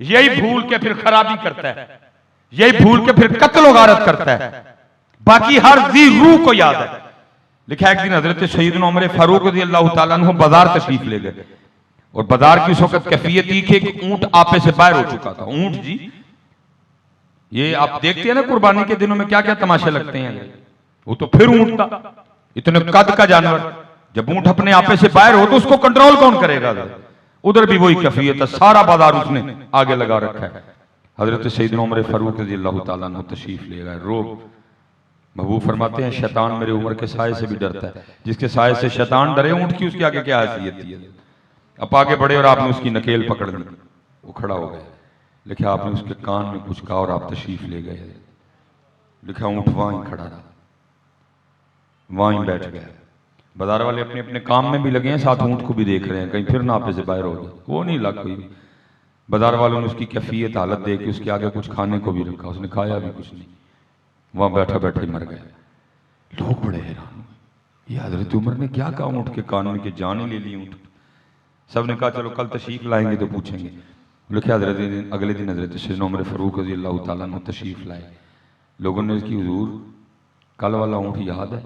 یہی بھول کے پھر خرابی کرتا ہے، یہی بھول کے پھر قتل و غارت کرتا ہے، باقی ہر ذی روح کو یاد ہے۔ لکھا ہے ایک دن حضرت سیدنا عمر فاروق رضی اللہ تعالیٰ عنہ بازار تشریف لے گئے، اور بازار کی اس وقت کیفیت تھی کہ ایک اونٹ آپے سے باہر ہو چکا تھا۔ اونٹ جی یہ آپ دیکھتے ہیں نا قربانی کے دنوں میں کیا کیا تماشے لگتے ہیں، وہ تو پھر اونٹ تھا، اتنے قد کا جانور، جب اونٹ اپنے آپے سے باہر ہو تو اس کو کنٹرول کون کرے گا؟ ادھر بھی وہی کیفیت ہے، سارا بازار اس نے آگے لگا رکھا ہے۔ حضرت سیدنا عمر فاروق رضی اللہ تعالیٰ عنہ تشریف لے گئے، روب محبوب فرماتے ہیں شیطان میرے عمر کے سائے سے بھی ڈرتا ہے، جس کے سائے سے شیطان ڈرے اونٹ کی اس کے آگے کیا حیثیت تھی؟ اب آگے بڑھے اور آپ نے اس کی نکیل پکڑ لی، وہ کھڑا ہو گیا، لکھا آپ نے اس کے کان میں کچھ کہا اور آپ تشریف لے گئے، لکھا اونٹ وہاں کھڑا رہا، وہاں بیٹھ گیا۔ بازار والے اپنے اپنے کام میں بھی لگے ہیں، ساتھ اونٹ کو بھی دیکھ رہے ہیں کہیں پھر ناپے سے باہر ہو گیا، وہ نہیں لگ کوئی بھی۔ بازار والوں نے اس کی کیفیت حالت دیکھ کے اس کے آگے کچھ کھانے کو بھی رکھا، اس نے کھایا بھی کچھ نہیں، وہاں بیٹھا بیٹھا ہی مر گیا۔ لوگ بڑے حیران ہوئے، یہ حضرت عمر نے کیا کہا اونٹ کے کان میں کہ جان ہی لے لی اونٹ؟ سب نے کہا چلو کل تشریف لائیں گے تو پوچھیں گے۔ لکھا حضرت اگلے دن حضرت سیدنا عمر فاروق رضی اللہ تعالیٰ عنہ تشریف لائے، لوگوں نے اس کی حضور کل والا اونٹ یاد ہے؟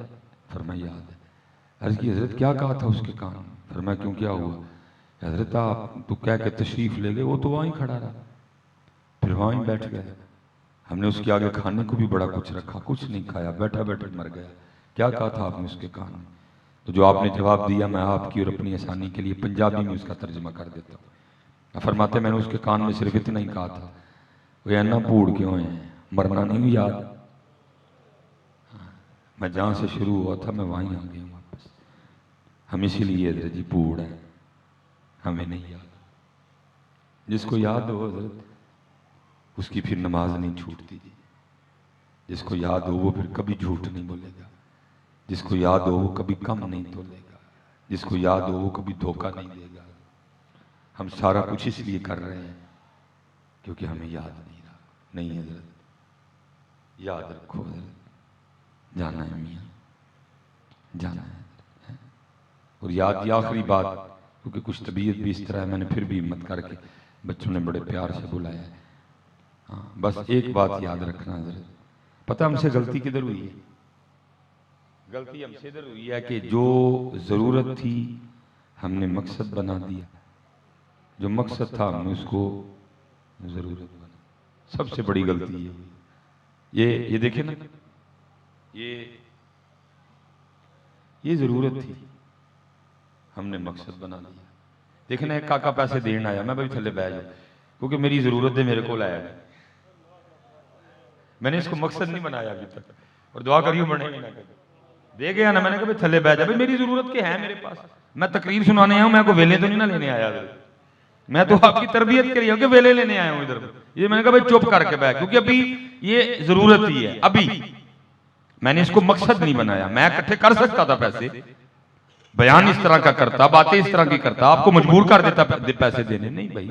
فرمایا یاد ہے۔ عرض کی حضرت کیا کہا تھا اس کے کان میں؟ فرمایا کیوں کیا ہوا؟ حضرت آپ تو کہہ کے تشریف لے گئے، وہ تو وہاں ہی کھڑا رہا، پھر وہاں ہی بیٹھ گئے، ہم نے اس کے آگے کھانے کو بھی بڑا کچھ رکھا، کچھ نہیں کھایا، بیٹھا بیٹھا مر گیا، کیا کہا تھا آپ نے اس کے کان میں؟ تو جو آپ نے جواب دیا میں آپ کی اور اپنی آسانی کے لیے پنجابی میں اس کا ترجمہ کر دیتا ہوں۔ فرماتے میں نے اس کے کان میں صرف اتنا ہی کہا تھا، وہ اینا پوڑ کیوں ہیں، مرنا نہیں یاد؟ میں جہاں سے شروع ہوا تھا میں وہیں آ گیا ہوں واپس۔ ہم اسی لیے حضرت جی پوڑ ہیں، ہمیں نہیں یاد۔ جس کو یاد ہو حضرت اس کی پھر نماز نہیں چھوٹتی جی، جس کو یاد ہو وہ پھر کبھی جھوٹ نہیں بولے گا، جس کو یاد ہو وہ کبھی کم نہیں تولے گا، جس کو یاد ہو وہ کبھی دھوکہ نہیں دے گا۔ ہم سارا کچھ اس لیے کر رہے ہیں کیونکہ ہمیں یاد نہیں رہا۔ نہیں حضرت یاد رکھو حضرت، جانا ہے میاں، جانا ہے۔ اور یاد کی آخری بات، کیونکہ کچھ طبیعت بھی اس طرح ہے، میں نے پھر بھی ہمت کر کے بچوں نے بڑے پیار سے بلایا ہے، ہاں بس ایک بات یاد رکھنا حضرت، پتہ ہم سے غلطی کدھر ہوئی ہے؟ غلطی ہم سے ادھر ہوئی ہے کہ جو ضرورت تھی ہم نے مقصد بنا دیا، جو مقصد تھا ہم نے اس کو ضرورت بنا۔ سب سے بڑی غلطی یہ دیکھیں نا، یہ ضرورت تھی ہم نے مقصد بنا دیا۔ دیکھنا ایک کاکا پیسے دین آیا، میں بھائی تھلے بیٹھ جاؤں کیونکہ میری ضرورت ہے، میرے کو لایا ہے، میں نے اس کو مقصد نہیں بنایا ابھی تک، اور دعا کریوں بڑھنے گی نہ کری دے گیا نا، میں نے کہا تھلے بیٹھ جا، بھائی میری ضرورت کے ہیں میرے پاس، میں تقریر سنانے آیا ہوں، میں کو ویلے تو نہیں نہ لینے آیا، میں تو آپ کی تربیت کے لیے ہوں کہ ویلے لینے آیا ہوں ادھر۔ یہ میں نے کہا بھائی چپ کر کے بیٹھ، کیونکہ ابھی یہ ضرورت ہی ہے، ابھی میں نے اس کو مقصد نہیں بنایا۔ میں اکٹھے کر سکتا تھا پیسے، بیان اس طرح کا کرتا، باتیں اس طرح کی کرتا، آپ کو مجبور کر دیتا پیسے دینے، نہیں بھائی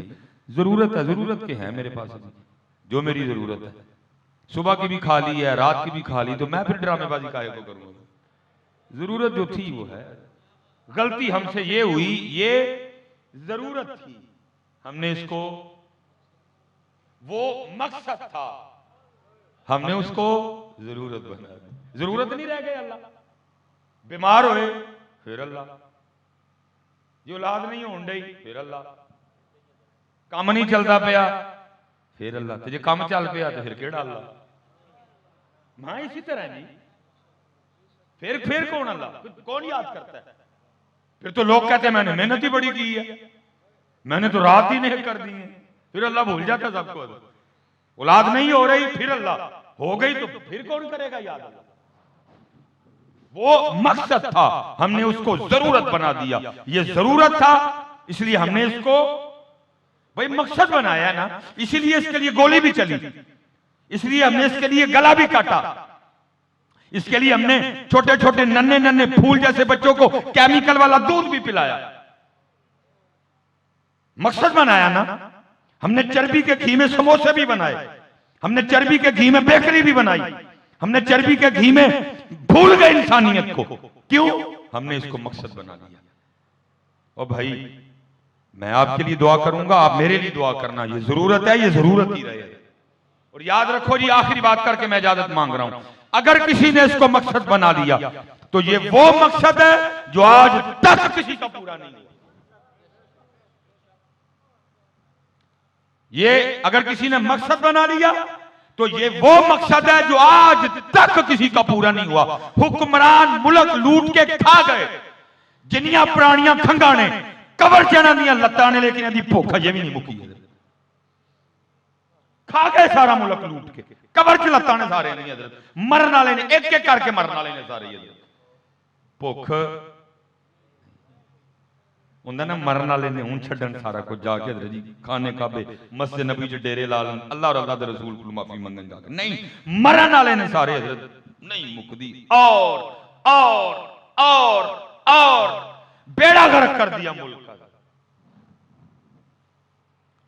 ضرورت ہے، ضرورت کے ہیں میرے پاس جو میری ضرورت ہے، صبح کی بھی کھا لی ہے، رات کی بھی کھا لی، تو میں پھر ڈرامے بازی کاہے کو کروں گا؟ ضرورت جو تھی وہ ہے۔ غلطی ہم سے یہ ہوئی، یہ ضرورت تھی، ہم نے اس کو، وہ مقصد تھا ہم نے اس کو ضرورت بنا دی۔ ضرورت نہیں رہ گئے، اللہ بیمار ہوئے پھر اللہ، جو اولاد نہیں ہون ڈئی پھر اللہ، کام نہیں چلتا پیا پھر اللہ، تو جے کام چل پیا تو پھر کیڑا اللہ؟ ہاں اسی طرح جی، پھر کون اللہ؟ کون یاد کرتا ہے؟ پھر تو لوگ کہتے ہیں میں نے محنت ہی بڑی کی ہے، میں نے تو رات ہی نہیں کر دی ہے، پھر اللہ بھول جاتا سب کو۔ اولاد نہیں ہو رہی پھر اللہ، ہو گئی تو پھر کون کرے گا یاد؟ وہ مقصد تھا، ہم نے اس کو ضرورت بنا دیا۔ یہ ضرورت تھا اس لیے ہم نے اس کو بھائی مقصد بنایا ہے نا، اسی لیے اس کے لیے گولی بھی چلی، اس لیے ہم نے اس کے لیے گلا بھی کاٹا، اس کے لیے ہم نے چھوٹے چھوٹے ننے پھول جیسے بچوں کو کیمیکل والا دودھ بھی پلایا، مقصد بنایا نا۔ ہم نے چربی کے گھی میں سموسے بھی بنائے، ہم نے چربی کے گھی میں بیکری بھی بنائی، ہم نے چربی کے گھی میں بھول گئے انسانیت کو، کیوں؟ ہم نے اس کو مقصد بنا دیا۔ اور بھائی میں آپ کے لیے دعا کروں گا، آپ میرے لیے دعا کرنا، یہ ضرورت ہے، یہ ضرورت ہی رہے۔ اور یاد رکھو جی، آخری بات کر کے میں اجازت مانگ رہا ہوں، اگر کسی نے اس کو مقصد بنا لیا تو یہ وہ مقصد ہے جو آج تک کسی کا پورا نہیں ہوا۔ یہ اگر کسی نے مقصد بنا لیا تو یہ وہ مقصد ہے جو آج تک کسی کا پورا نہیں ہوا۔ حکمران ملک لوٹ کے کھا گئے، جنیاں پرانیاں کھنگانے کور جنا دیا لتانے، لیکن ادھی بھوکا یہ بھی نہیں مکی ہے، کھا گئے سارا ملک لوٹ کے، کور چ لتانے سارے نہیں حضرت، مرن والے نے ایک ایک کر کے مرن والے نے سارے حضرت، بھوک ہوندہ نا مرن والے نے ہون چھڑن سارا کو جا کے حضرت جی کھانے کعبے مسجد نبی جو ڈیرے لالن اللہ اور اللہ دے رسول کو معافی منگن جا کے، نہیں مرن والے نے سارے حضرت نہیں مکدی، اور بیڑا غرق کر دیا ملک کا۔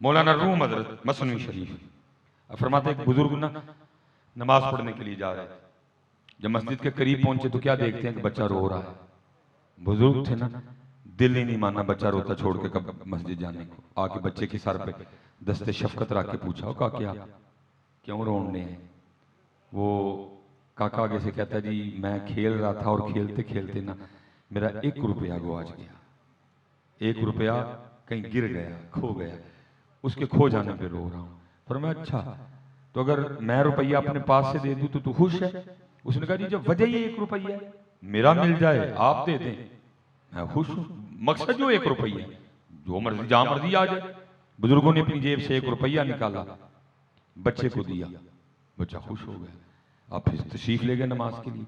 مولانا روم حضرت مثنوی شریف فرماتے ایک بزرگ نماز پڑھنے کے لیے جا رہے ہیں، جب مسجد کے قریب پہنچے تو کیا دیکھتے ہیں کہ بچہ رو رہا ہے۔ بزرگ تھے نا، دل ہی نہیں ماننا بچہ روتا چھوڑ کے مسجد جانے کو، آ کے بچے کی سر پہ دست شفقت رکھ کے پوچھا، کہا کیا کیوں رونے ہیں؟ وہ کاکا آگے سے کہتا ہے جی میں کھیل رہا تھا اور کھیلتے کھیلتے نا میرا 1 روپیہ گواچ گیا، 1 روپیہ کہیں گر گیا، کھو گیا، اس کے کھو جانے پہ رو رہا ہوں۔ فرمایا اچھا تو اگر میں روپیہ اپنے پاس سے دے دوں تو خوش ہے؟ اس نے کہا جی جب وجہ یہ 1 روپیہ ہے، میرا مل جائے آپ دے دیں میں خوش ہوں. مقصد جو 1 روپیہ ہے، جو مرضی جہاں مرضی آ جائے. بزرگوں نے اپنی جیب سے 1 روپیہ نکالا، بچے کو دیا، بچہ خوش ہو گیا. آپ پھر تشریف لے گئے نماز کے لیے.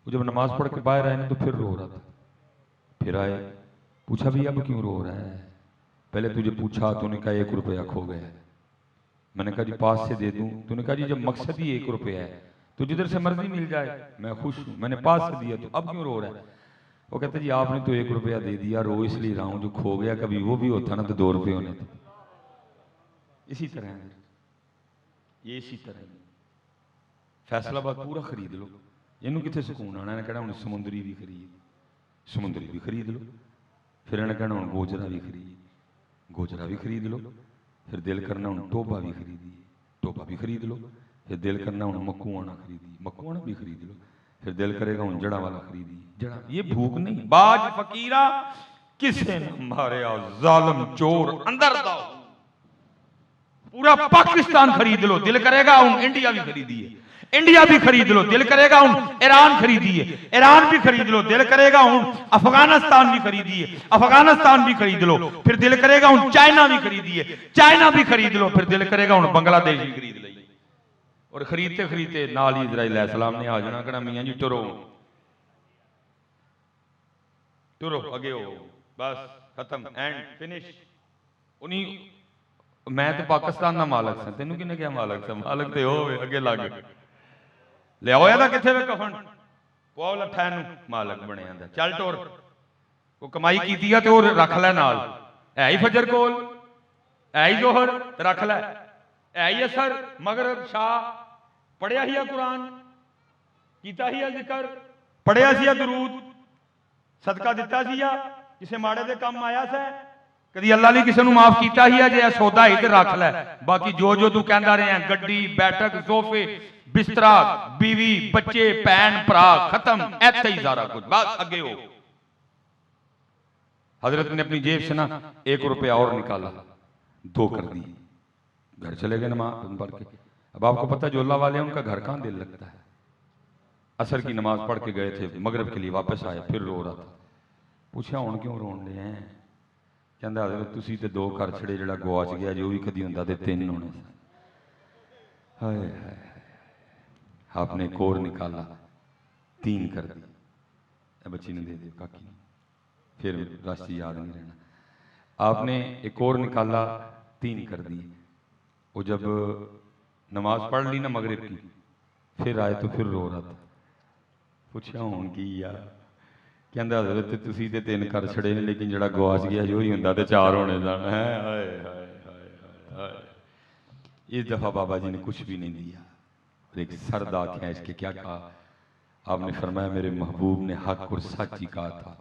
وہ جب نماز پڑھ کے باہر آئے نا تو پھر رو رہا تھا. پھر آئے، پوچھا بھی اب کیوں رو رہا ہے؟ پہلے تجھے پوچھا تو نے کہا 1 روپیہ کھو گیا. میں نے کہا جی پاس سے دے دوں؟ تو نے کہا جی جب مقصد ہی 1 روپیہ ہے تو جدھر سے مرضی مل جائے میں خوش ہوں. میں نے پاس سے دیا تو اب کیوں رو رہا ہے؟ وہ کہتے جی آپ نے تو 1 روپیہ دے دیا، رو اس لیے رہا ہوں، جو کھو گیا کبھی وہ بھی ہوتا نا تو 2 روپے ہونے تھے. اسی طرح ہے یہ، اسی طرح ہے. فیصلہ آباد پورا خرید لو، یہ کتنے سکون آنا. کہنا ہوں سمندری بھی خرید لو. پھر انہیں کہنا ہوں گوجرا بھی خرید لو. پھر دل کرنا ہوں ٹوبا بھی خرید لو. پھر دل کرنا ہوں مکوانا بھی خرید لو. پھر دل کرے گا ہوں جڑا والا خریدی جڑا. یہ بھوک نہیں، باج فقیرہ کسے نہ ماریا ظالم چور اندر داؤ. پورا پاکستان خرید لو، دل کرے گا ہوں انڈیا بھی خریدیے. انڈیا بھی خرید لو، دل کرے گا ہوں ایران خریدیے. ایران بھی خرید لو، دل کرے گا ہوں افغانستان بھی خریدیے. افغانستان بھی خرید لو، پھر دل کرے گا ہوں چائنا بھی خریدیے. چائنا بھی خرید لو، پھر دل کرے گا ہوں بنگلہ دیش بھی خرید لئیے. اور خریدتے نال ہی اسرائیل علیہ السلام نے آ جانا کہنا میاں جی ٹرو اگے ہو، بس ختم، اینڈ فنش. انہیں میں تو پاکستان نہ مالک سا، تینوں کی نے کیا مالک سا؟ مالک تے ہوئے اگے لگ لے آیا دا کتھے وے کفن پواؤ لٹھائنو مالک بنے آندا. چل ٹور وہ کمائی کی دیا تو رکھ لے نال. ہے ہی فجر کول، ہے ہی ظہر رکھ لے، ہے ہی اثر مغرب شاہ، پڑھیا ہی قرآن، کیتا ہی ذکر، پڑھیا سی درود، صدقہ دیتا سی، کسے ماڑے دے کام آیا سے، کدی اللہ نے کسے نو معاف کیتا ہی جے سودا ہی تے رکھ لے. باقی جو تو کہندا رہے ہیں گڈی بیٹھک صوفے بسترا بیوی بچے بہن بھرا ختم ایتھے ہی سارا کچھ، بس اگے ہو. حضرت نے اپنی جیب سے نا 1 روپیہ اور نکالا، 2 کر دی. گھر چلے گئے نماز پڑھ کے. اب آپ کو پتہ جو اللہ والے ہیں ان کا گھر کہاں دل لگتا ہے. عصر کی نماز پڑھ کے گئے تھے، مغرب کے لیے واپس آئے، پھر رو رہا تھا. پوچھا ہون کیوں رون لے ہیں؟ کہندا حضرت تسی تے 2 کر چھڑے، جڑا گواچ گیا جو بھی کدی ہوندا تے 3 ہونے سن. ہائے ہائے آپ نے ایک اور نکالا، 3 کر دی. بچی نے دے دے کاکی نے، پھر راستی یاد نہیں رہنا. آپ نے ایک اور نکالا، 3 کر دی. وہ جب نماز پڑھ لی نا مغرب کی، پھر آئے تو پھر رو رہا تھا. پوچھا ہون کی یا کہندا حضرت تسی تے 3 کر چھڑے نے، لیکن جڑا گواچ گیا جو ہی ہوندا تے 4 ہونے سن. ہائے ہائے ہائے ہائے. اس دفعہ بابا جی نے کچھ بھی نہیں دیا، ایک سردا کھینچ کے کیا کہا؟ آپ نے فرمایا میرے محبوب نے حق اور سچ ہی کہا تھا،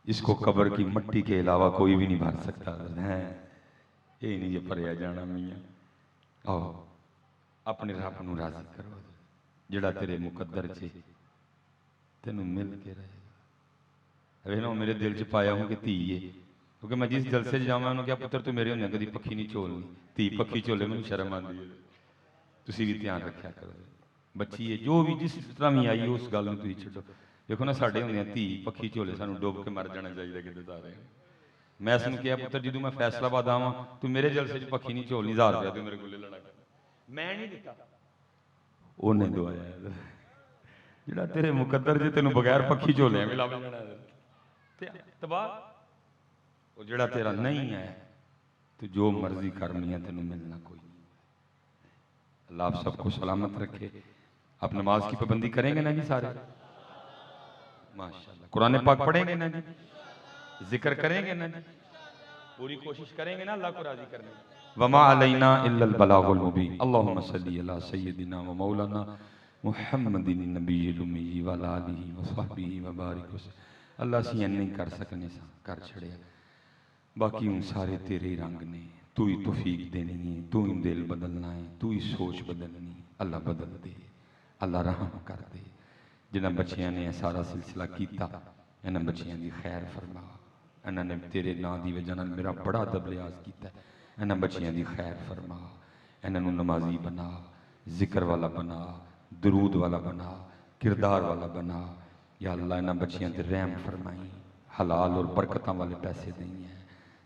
اس کو قبر کی مٹی کے علاوہ کوئی بھی نہیں بھر سکتا ہے. یہ نہیں یہ پریا جانا میاں. آؤ اپنے رب نو راضی کرو، جڑا تیرے مقدر چھے تینوں مل کے رہے گا. وینا میرے دل چ پایا ہوں کہ تھی ہے، کیونکہ میں جس جلسے جاواں انہوں کیا پتر تو میرے ہوندے کدی پکھی نہیں چولنی، تھی پکھی چولے میں شرم آندی ہے. تسی بھی دھیان رکھیا کرو. بچی ہے جو بھی جس طرح بھی آئی اس گل نوں تسی چھڈو. دیکھو نا ساڈے ہوندے تھی پکھی چولے سانوں ڈوب کے مر جانا چاہیے کتے سارے. میں اس نے کہا پتر جدوں میں فیصلہ آباد آواں تو میرے جلسے چ پکھی نہیں چولنی، 1000 روپیہ تو میرے کول لینا. میں نہیں دیتا، اونے دوایا جڑا تیرے مقدر جے تینوں بغیر پکھی چولے میں لب جانا تے تباہ. وہ جڑا تیرا نہیں ہے تو جو مرضی کر میاں تینوں ملنا کوئی نہیں. اللہ آپ سب کو سلامت رکھے. آپ نماز کی پابندی کریں گے نا جی سارے؟ ماشاءاللہ. قرآن پاک پڑھیں گے نا جی؟ ذکر کریں گے نا جی؟ پوری کوشش کریں گے نا اللہ کو راضی کرنے. وما علینا الا البلاغ المبین. اللہم صلی علی سیدنا و مولانا محمد النبی الامی وعلی آلہ وصحبہ وبارک وسلم. اللہ سی نہیں کر سکنے سا کر چھڑے، باقی ان سارے تیرے رنگ نے. تو ہی توفیق دینی ہے، تو ہی دل بدلنا ہے، تو ہی سوچ بدلنی ہے. اللہ بدل دے، اللہ رحم کر دے. جنہاں بچیاں نے سارا سلسلہ کیتا انہاں بچیاں دی خیر فرما. انہاں نے تیرے نا دی وجہ نال میرا بڑا ادب ریاض کیتا ہے. انہاں بچیاں دی خیر فرما. انہاں نوں نمازی بنا، ذکر والا بنا، درود والا بنا، کردار والا بنا. یا اللہ انہاں بچیاں تے رحم فرمائی. حلال اور برکتاں والے پیسے نہیں ہیں.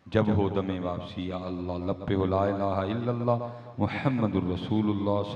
جب ہو دم واپسی یا اللہ لب پہ ہو لا الہ الا اللہ محمد الرسول اللہ